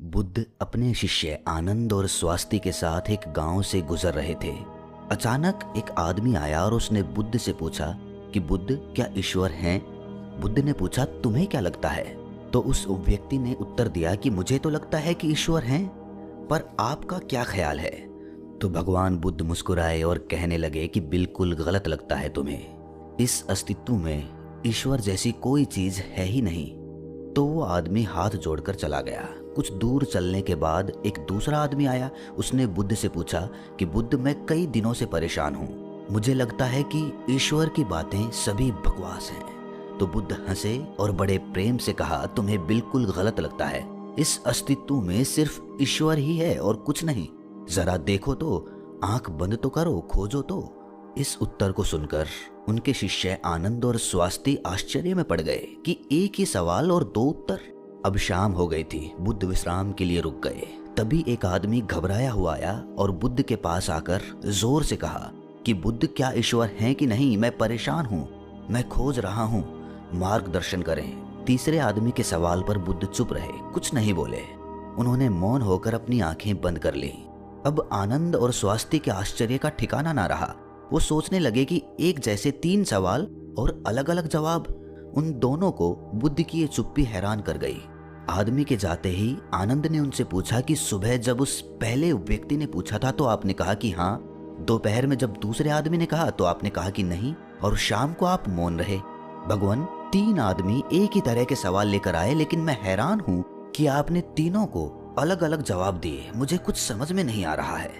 बुद्ध अपने शिष्य आनंद और स्वास्थ्य के साथ एक गांव से गुजर रहे थे। अचानक एक आदमी आया और उसने बुद्ध से पूछा कि बुद्ध, क्या ईश्वर हैं? बुद्ध ने पूछा, तुम्हें क्या लगता है? तो उस व्यक्ति ने उत्तर दिया कि मुझे तो लगता है कि ईश्वर हैं, पर आपका क्या ख्याल है? तो भगवान बुद्ध मुस्कुराए और कहने लगे कि बिल्कुल गलत लगता है तुम्हें। इस अस्तित्व में ईश्वर जैसी कोई चीज है ही नहीं। तो वो आदमी हाथ जोड़कर चला गया। कुछ दूर चलने के बाद एक दूसरा आदमी आया। उसने बुद्ध से पूछा कि बुद्ध, मैं कई दिनों से परेशान हूँ। मुझे लगता है कि ईश्वर की बातें सभी बकवास हैं। तो बुद्ध हंसे और बड़े प्रेम से कहा, तुम्हें बिल्कुल गलत लगता है। इस अस्तित्व में सिर्फ ईश्वर ही है और कुछ नहीं। जरा देखो तो, आंख बंद तो करो, खोजो तो। इस उत्तर को सुनकर उनके शिष्य आनंद और स्वास्थ्य आश्चर्य में पड़ गए कि एक ही सवाल और दो उत्तर। अब शाम हो गई थी। बुद्ध विश्राम के लिए रुक गए। तभी एक आदमी घबराया हुआ आया और बुद्ध के पास आकर जोर से कहा कि बुद्ध, क्या ईश्वर हैं कि नहीं? मैं परेशान हूँ, मैं खोज रहा हूँ, मार्गदर्शन करें। तीसरे आदमी के सवाल पर बुद्ध चुप रहे, कुछ नहीं बोले। उन्होंने मौन होकर अपनी आंखें बंद कर ली। अब आनंद और स्वास्थ्य के आश्चर्य का ठिकाना ना रहा। वो सोचने लगे कि एक जैसे तीन सवाल और अलग अलग जवाब। उन दोनों को बुद्ध की ये चुप्पी हैरान कर गई। आदमी के जाते ही आनंद ने उनसे पूछा कि सुबह जब उस पहले व्यक्ति ने पूछा था तो आपने कहा कि हाँ, दोपहर में जब दूसरे आदमी ने कहा तो आपने कहा कि नहीं, और शाम को आप मौन रहे। भगवान, तीन आदमी एक ही तरह के सवाल लेकर आए, लेकिन मैं हैरान हूँ कि आपने तीनों को अलग अलग जवाब दिए। मुझे कुछ समझ में नहीं आ रहा है।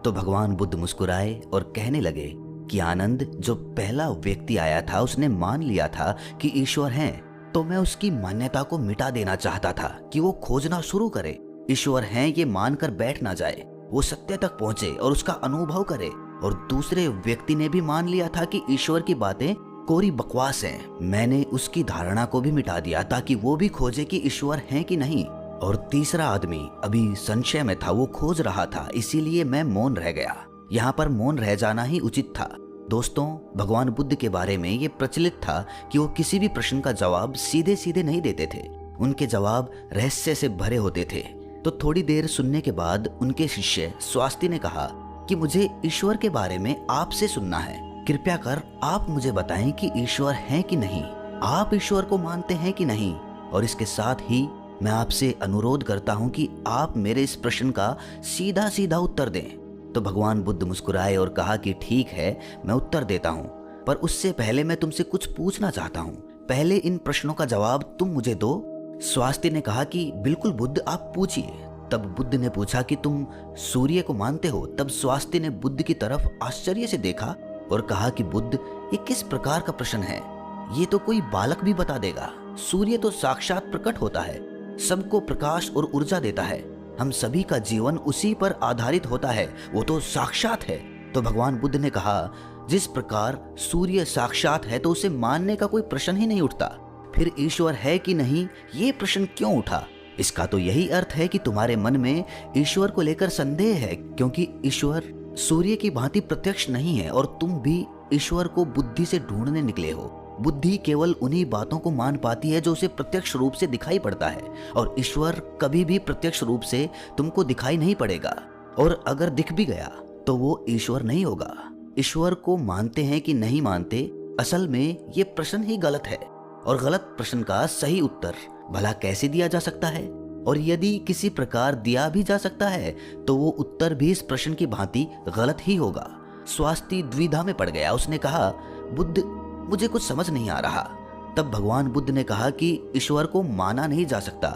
तो भगवान बुद्ध मुस्कुराए और कहने लगे कि आनंद, जो पहला व्यक्ति आया था उसने मान लिया था कि ईश्वर हैं, तो मैं उसकी मान्यता को मिटा देना चाहता था कि वो खोजना शुरू करे। ईश्वर हैं ये मानकर बैठ ना जाए, वो सत्य तक पहुंचे और उसका अनुभव करे। और दूसरे व्यक्ति ने भी मान लिया था कि ईश्वर की बातें कोरी बकवास हैं। मैंने उसकी धारणा को भी मिटा दिया ताकि वो भी खोजे कि ईश्वर हैं कि नहीं। और तीसरा आदमी अभी संशय में था, वो खोज रहा था, इसीलिए मैं मौन रह गया। यहाँ पर मौन रह जाना ही उचित था। दोस्तों, भगवान बुद्ध के बारे में ये प्रचलित था कि वो किसी भी प्रश्न का जवाब सीधे सीधे नहीं देते थे। उनके जवाब रहस्य से भरे होते थे। तो थोड़ी देर सुनने के बाद उनके शिष्य स्वास्थ्य ने कहा कि मुझे ईश्वर के बारे में आपसे सुनना है। कृपया कर आप मुझे बताएं कि ईश्वर है कि नहीं। आप ईश्वर को मानते हैं कि नहीं? और इसके साथ ही मैं आपसे अनुरोध करता हूं कि आप मेरे इस प्रश्न का सीधा सीधा उत्तर दें। तो भगवान बुद्ध मुस्कुराए और कहा कि ठीक है, मैं उत्तर देता हूं, पर उससे पहले मैं तुमसे कुछ पूछना चाहता हूं। पहले इन प्रश्नों का जवाब तुम मुझे दो। स्वास्थ्य ने कहा कि बिल्कुल बुद्ध, आप पूछिए। तब बुद्ध ने पूछा कि तुम सूर्य को मानते हो? तब स्वास्थ्य ने बुद्ध की तरफ आश्चर्य से देखा और कहा कि बुद्ध, ये किस प्रकार का प्रश्न है? ये तो कोई बालक भी बता देगा। सूर्य तो साक्षात प्रकट होता है, सबको प्रकाश और ऊर्जा देता है। हम सभी का जीवन उसी पर आधारित होता है, वो तो साक्षात है। तो भगवान बुद्ध ने कहा, जिस प्रकार सूर्य साक्षात है तो उसे मानने का कोई प्रश्न ही नहीं उठता। फिर ईश्वर है कि नहीं, ये प्रश्न क्यों उठा? इसका तो यही अर्थ है कि तुम्हारे मन में ईश्वर को लेकर संदेह है, क्योंकि ईश्वर सूर्य की भांति प्रत्यक्ष नहीं है और तुम भी ईश्वर को बुद्धि से ढूंढने निकले हो। बुद्धि केवल उन्हीं बातों को मान पाती है जो उसे प्रत्यक्ष रूप से दिखाई पड़ता है, और ईश्वर कभी भी प्रत्यक्ष रूप से तुमको दिखाई नहीं पड़ेगा। और अगर दिख भी गया तो वो ईश्वर नहीं होगा। ईश्वर को मानते हैं कि नहीं मानते, असल में ये प्रश्न ही गलत है। और गलत प्रश्न का सही उत्तर भला कैसे दिया जा सकता है? और यदि किसी प्रकार दिया भी जा सकता है तो वो उत्तर भी इस प्रश्न की भांति गलत ही होगा। स्वास्थ्य द्विधा में पड़ गया। उसने कहा, बुद्ध, मुझे कुछ समझ नहीं आ रहा। तब भगवान बुद्ध ने कहा कि ईश्वर को माना नहीं जा सकता,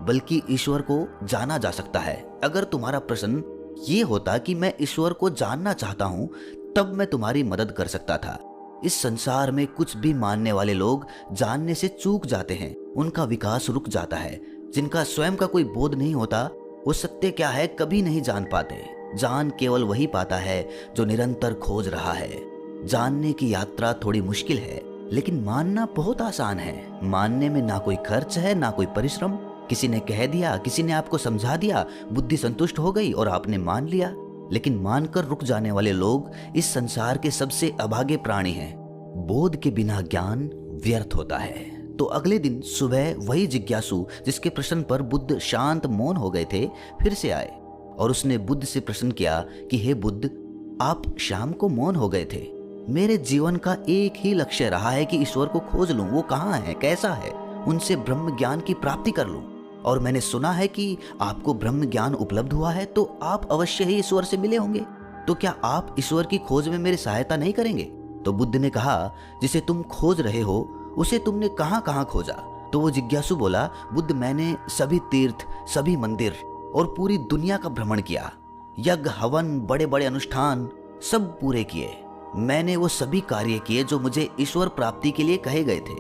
बल्कि ईश्वर को जाना जा सकता है। अगर तुम्हारा प्रश्न ये होता कि मैं ईश्वर को जानना चाहता हूँ, तब मैं तुम्हारी मदद कर सकता था। इस संसार में कुछ भी मानने वाले लोग जानने से चूक जाते हैं, उनका विकास रुक जाता है। जिनका स्वयं का कोई बोध नहीं होता, वो सत्य क्या है कभी नहीं जान पाते। जान केवल वही पाता है जो निरंतर खोज रहा है। जानने की यात्रा थोड़ी मुश्किल है, लेकिन मानना बहुत आसान है। मानने में ना कोई खर्च है, ना कोई परिश्रम। किसी ने कह दिया, किसी ने आपको समझा दिया, बुद्धि संतुष्ट हो गई और आपने मान लिया। लेकिन मानकर रुक जाने वाले लोग इस संसार के सबसे अभागे प्राणी हैं। बोध के बिना ज्ञान व्यर्थ होता है। तो अगले दिन सुबह वही जिज्ञासु जिसके प्रश्न पर बुद्ध शांत मौन हो गए थे फिर से आए और उसने बुद्ध से प्रश्न किया कि हे बुद्ध, आप शाम को मौन हो गए थे। मेरे जीवन का एक ही लक्ष्य रहा है कि ईश्वर को खोज लूं, वो कहाँ है, कैसा है, उनसे ब्रह्म ज्ञान की प्राप्ति कर लूं। और मैंने सुना है कि आपको ब्रह्म ज्ञान उपलब्ध हुआ है तो आप अवश्य ही ईश्वर से मिले होंगे। तो क्या आप ईश्वर की खोज में मेरी सहायता नहीं करेंगे? तो बुद्ध ने कहा, जिसे तुम खोज रहे हो उसे तुमने कहाँ कहाँ खोजा? तो वो जिज्ञासु बोला, बुद्ध, मैंने सभी तीर्थ, सभी मंदिर और पूरी दुनिया का भ्रमण किया। यज्ञ, हवन, बड़े बड़े अनुष्ठान सब पूरे किए। मैंने वो सभी कार्य किए जो मुझे ईश्वर प्राप्ति के लिए कहे गए थे,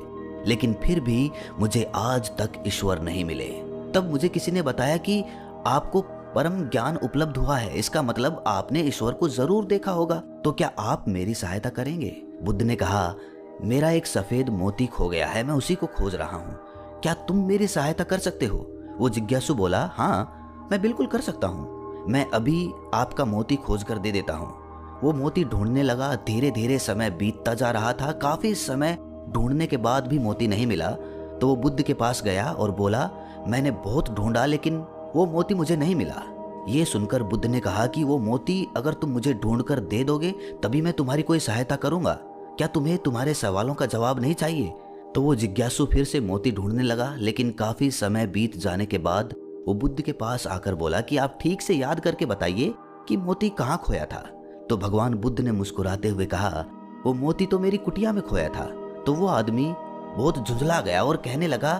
लेकिन फिर भी मुझे आज तक ईश्वर नहीं मिले। तब मुझे किसी ने बताया कि आपको परम ज्ञान उपलब्ध हुआ है, इसका मतलब आपने ईश्वर को जरूर देखा होगा। तो क्या आप मेरी सहायता करेंगे? बुद्ध ने कहा, मेरा एक सफेद मोती खो गया है, मैं उसी को खोज रहा हूँ। क्या तुम मेरी सहायता कर सकते हो? वो जिज्ञासु बोला, हाँ, मैं बिल्कुल कर सकता हूँ। मैं अभी आपका मोती खोज कर दे देता हूँ। वो मोती ढूंढने लगा। धीरे धीरे समय बीतता जा रहा था। काफी समय ढूंढने के बाद भी मोती नहीं मिला तो वो बुद्ध के पास गया और बोला, मैंने बहुत ढूंढा लेकिन वो मोती मुझे नहीं मिला। ये सुनकर बुद्ध ने कहा कि वो मोती अगर तुम मुझे ढूंढ कर दे दोगे तभी मैं तुम्हारी कोई सहायता करूंगा। क्या तुम्हें तुम्हारे सवालों का जवाब नहीं चाहिए? तो वो जिज्ञासु फिर से मोती ढूंढने लगा, लेकिन काफी समय बीत जाने के बाद वो बुद्ध के पास आकर बोला कि आप ठीक से याद करके बताइए कि मोती कहाँ खोया था। तो भगवान बुद्ध ने मुस्कुराते हुए कहा, वो मोती तो मेरी कुटिया में खोया था। तो वो आदमी बहुत झुंझला गया और कहने लगा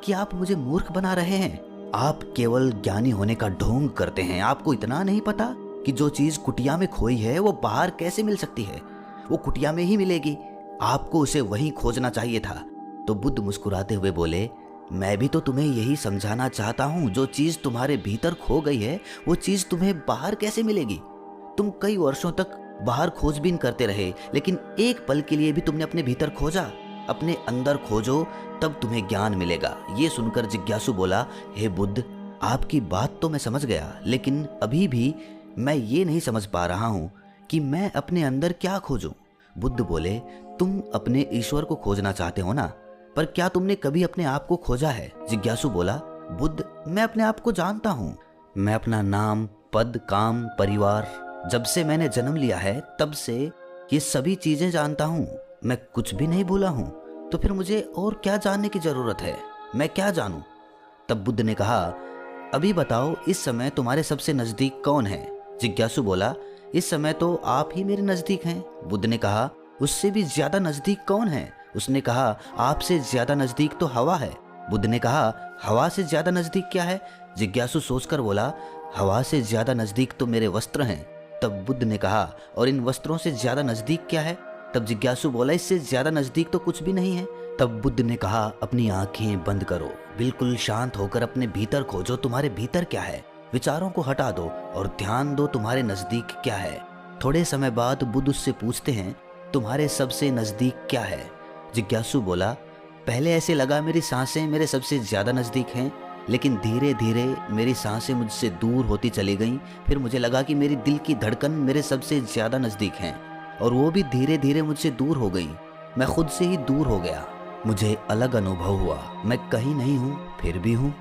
कि आप मुझे मूर्ख बना रहे हैं। आप केवल ज्ञानी होने का ढोंग करते हैं। आपको इतना नहीं पता कि जो चीज कुटिया में खोई है वो बाहर कैसे मिल सकती है? वो कुटिया में ही मिलेगी। आपको उसे वहीं खोजना चाहिए था। तो बुद्ध मुस्कुराते हुए बोले, मैं भी तो तुम्हें यही समझाना चाहता हूँ। जो चीज तुम्हारे भीतर खो गई है वो चीज तुम्हें बाहर कैसे मिलेगी? तुम कई वर्षों तक बाहर खोजबीन करते रहे, लेकिन एक पल के लिए भी तुमने अपने भीतर खोजा? अपने अंदर खोजो, तब तुम्हें ज्ञान मिलेगा। ये सुनकर जिज्ञासु बोला, हे बुद्ध, आपकी बात तो मैं समझ गया, लेकिन अभी भी मैं ये नहीं समझ पा रहा हूँ कि मैं अपने अंदर क्या खोजूं। बुद्ध बोले, तुम अपने ईश्वर को खोजना चाहते हो ना, पर क्या तुमने कभी अपने आप को खोजा है? जिज्ञासु बोला, बुद्ध, मैं अपने आप को जानता हूँ। मैं अपना नाम, पद, काम, परिवार, जब से मैंने जन्म लिया है तब से ये सभी चीजें जानता हूँ। मैं कुछ भी नहीं भूला हूँ। तो फिर मुझे और क्या जानने की जरूरत है? मैं क्या जानूं? तब बुद्ध ने कहा, अभी बताओ, इस समय तुम्हारे सबसे नजदीक कौन है? जिज्ञासु बोला, इस समय तो आप ही मेरे नजदीक हैं। बुद्ध ने कहा, उससे भी ज्यादा नजदीक कौन है? उसने कहा, आपसे ज्यादा नजदीक तो हवा है। बुद्ध ने कहा, हवा से ज्यादा नजदीक क्या है? जिज्ञासु सोचकर बोला, हवा से ज्यादा नजदीक तो मेरे वस्त्र हैं। तब बुद्ध ने कहा, और इन वस्त्रों से ज्यादा नजदीक क्या है? तब जिज्ञासु बोला, इससे ज्यादा नजदीक तो कुछ भी नहीं है। तब बुद्ध ने कहा, अपनी आंखें बंद करो, बिल्कुल शांत होकर अपने भीतर खोजो, तुम्हारे भीतर क्या है। विचारों को हटा दो और ध्यान दो तुम्हारे नजदीक क्या है। थोड़े समय बाद बुद्ध उससे पूछते हैं, तुम्हारे सबसे नजदीक क्या है? जिज्ञासु बोला, पहले ऐसे लगा मेरी सांसें मेरे सबसे ज्यादा नजदीक हैं, लेकिन धीरे धीरे मेरी सांसें मुझसे दूर होती चली गईं। फिर मुझे लगा कि मेरी दिल की धड़कन मेरे सबसे ज्यादा नजदीक हैं और वो भी धीरे धीरे मुझसे दूर हो गई। मैं खुद से ही दूर हो गया। मुझे अलग अनुभव हुआ, मैं कहीं नहीं हूँ फिर भी हूँ।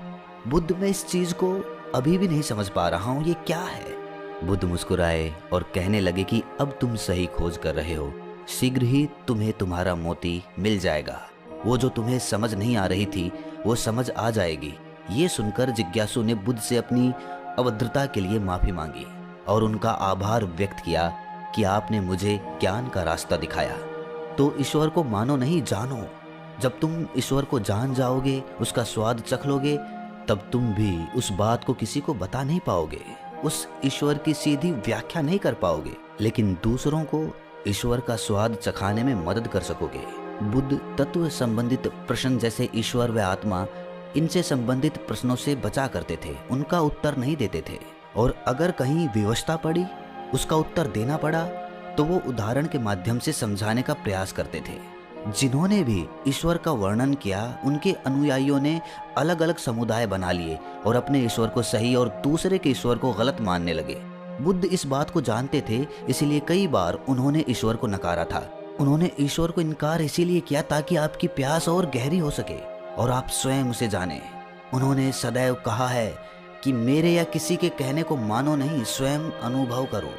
बुद्ध, मैं इस चीज को अभी भी नहीं समझ पा रहा हूँ, ये क्या है? बुद्ध मुस्कुराए और कहने लगे कि अब तुम सही खोज कर रहे हो। शीघ्र ही तुम्हें तुम्हारा मोती मिल जाएगा। वो जो तुम्हें समझ नहीं आ रही थी वो समझ आ जाएगी। ये सुनकर जिज्ञासु ने बुद्ध से अपनी अभद्रता के लिए माफी मांगी और उनका आभार व्यक्त किया कि आपने मुझे ज्ञान का रास्ता दिखाया। तो ईश्वर को मानो नहीं, जानो। जब तुम ईश्वर को जान जाओगे, उसका स्वाद चख लोगे, तब तुम भी उस बात को किसी को बता नहीं पाओगे, उस ईश्वर की सीधी व्याख्या नहीं कर पाओगे, लेकिन दूसरों को ईश्वर का स्वाद चखाने में मदद कर सकोगे। बुद्ध तत्व संबंधित प्रश्न जैसे ईश्वर व आत्मा, इनसे संबंधित प्रश्नों से बचा करते थे, उनका उत्तर नहीं देते थे। और अगर कहीं विवशता पड़ी, उसका उत्तर देना पड़ा, तो वो उदाहरण के माध्यम से समझाने का प्रयास करते थे। जिन्होंने भी ईश्वर का वर्णन किया, उनके अनुयायियों ने अलग अलग समुदाय बना लिए और अपने ईश्वर को सही और दूसरे के ईश्वर को गलत मानने लगे। बुद्ध इस बात को जानते थे, इसलिए कई बार उन्होंने ईश्वर को नकारा था। उन्होंने ईश्वर को इनकार इसीलिए किया ताकि आपकी प्यास और गहरी हो सके और आप स्वयं उसे जाने। उन्होंने सदैव कहा है कि मेरे या किसी के कहने को मानो नहीं, स्वयं अनुभव करो।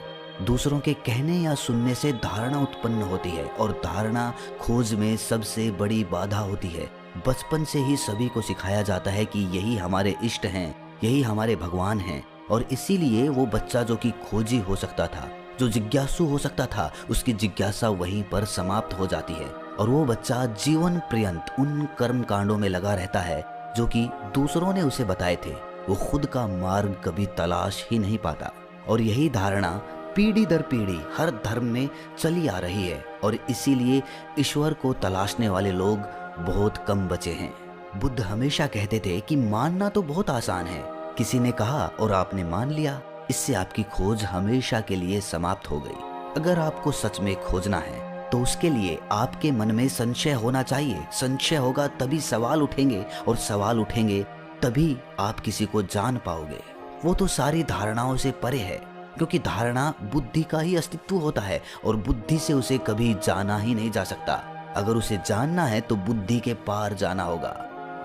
दूसरों के कहने या सुनने से धारणा उत्पन्न होती है और धारणा खोज में सबसे बड़ी बाधा होती है। बचपन से ही सभी को सिखाया जाता है कि यही हमारे इष्ट हैं, यही हमारे भगवान हैं, और इसीलिए वो बच्चा जो कि खोजी हो सकता था, जो जिज्ञासु हो सकता था, उसकी जिज्ञासा वहीं पर समाप्त हो जाती है और वो बच्चा जीवन पर्यंत उन कर्म कांडों में लगा रहता है जो कि दूसरों ने उसे बताए थे। वो खुद का मार्ग कभी तलाश ही नहीं पाता और यही धारणा पीढ़ी दर पीढ़ी हर धर्म में चली आ रही है और इसीलिए ईश्वर को तलाशने वाले लोग बहुत कम बचे हैं। बुद्ध हमेशा कहते थे कि मानना तो बहुत आसान है, किसी ने कहा और आपने मान लिया, इससे आपकी खोज हमेशा के लिए समाप्त हो गई। अगर आपको सच में खोजना है तो उसके लिए आपके मन में संशय होना चाहिए। संशय होगा तभी सवाल उठेंगे और सवाल उठेंगे तभी आप किसी को जान पाओगे। वो तो सारी धारणाओं से परे है, क्योंकि धारणा बुद्धि का ही अस्तित्व होता है और बुद्धि से उसे कभी जाना ही नहीं जा सकता। अगर उसे जानना है तो बुद्धि के पार जाना होगा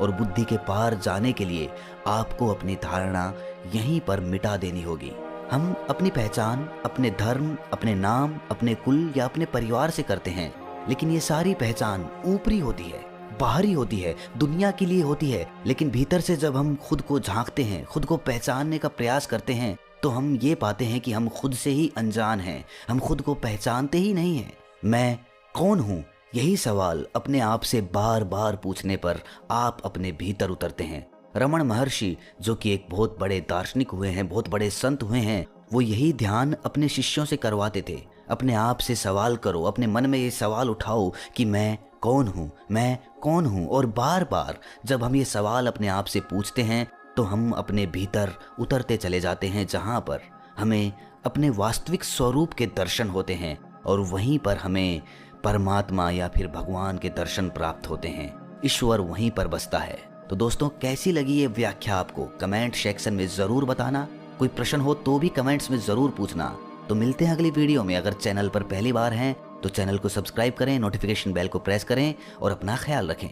और बुद्धि के पार जाने के लिए आपको अपनी धारणा यहीं पर मिटा देनी होगी। हम अपनी पहचान अपने धर्म, अपने नाम, अपने कुल या अपने परिवार से करते हैं, लेकिन ये सारी पहचान ऊपरी होती है, बाहरी होती है, दुनिया के लिए होती है। लेकिन भीतर से जब हम खुद को झांकते हैं, खुद को पहचानने का प्रयास करते हैं, तो हम ये पाते हैं कि हम खुद से ही अनजान हैं, हम खुद को पहचानते ही नहीं हैं। मैं कौन हूँ? यही सवाल अपने आप से बार बार पूछने पर आप अपने भीतर उतरते हैं। रमण महर्षि, जो कि एक बहुत बड़े दार्शनिक हुए हैं, बहुत बड़े संत हुए हैं, वो यही ध्यान अपने शिष्यों से करवाते थे। अपने आप से सवाल करो, अपने मन में ये सवाल उठाओ कि मैं कौन हूँ, मैं कौन हूँ। और बार बार जब हम ये सवाल अपने आप से पूछते हैं तो हम अपने भीतर उतरते चले जाते हैं, जहाँ पर हमें अपने वास्तविक स्वरूप के दर्शन होते हैं और वहीं पर हमें परमात्मा या फिर भगवान के दर्शन प्राप्त होते हैं। ईश्वर वहीं पर बसता है। तो दोस्तों, कैसी लगी ये व्याख्या आपको? कमेंट सेक्शन में ज़रूर बताना। कोई प्रश्न हो तो भी कमेंट्स में ज़रूर पूछना। तो मिलते हैं अगली वीडियो में। अगर चैनल पर पहली बार हैं तो चैनल को सब्सक्राइब करें, नोटिफिकेशन बेल को प्रेस करें और अपना ख्याल रखें।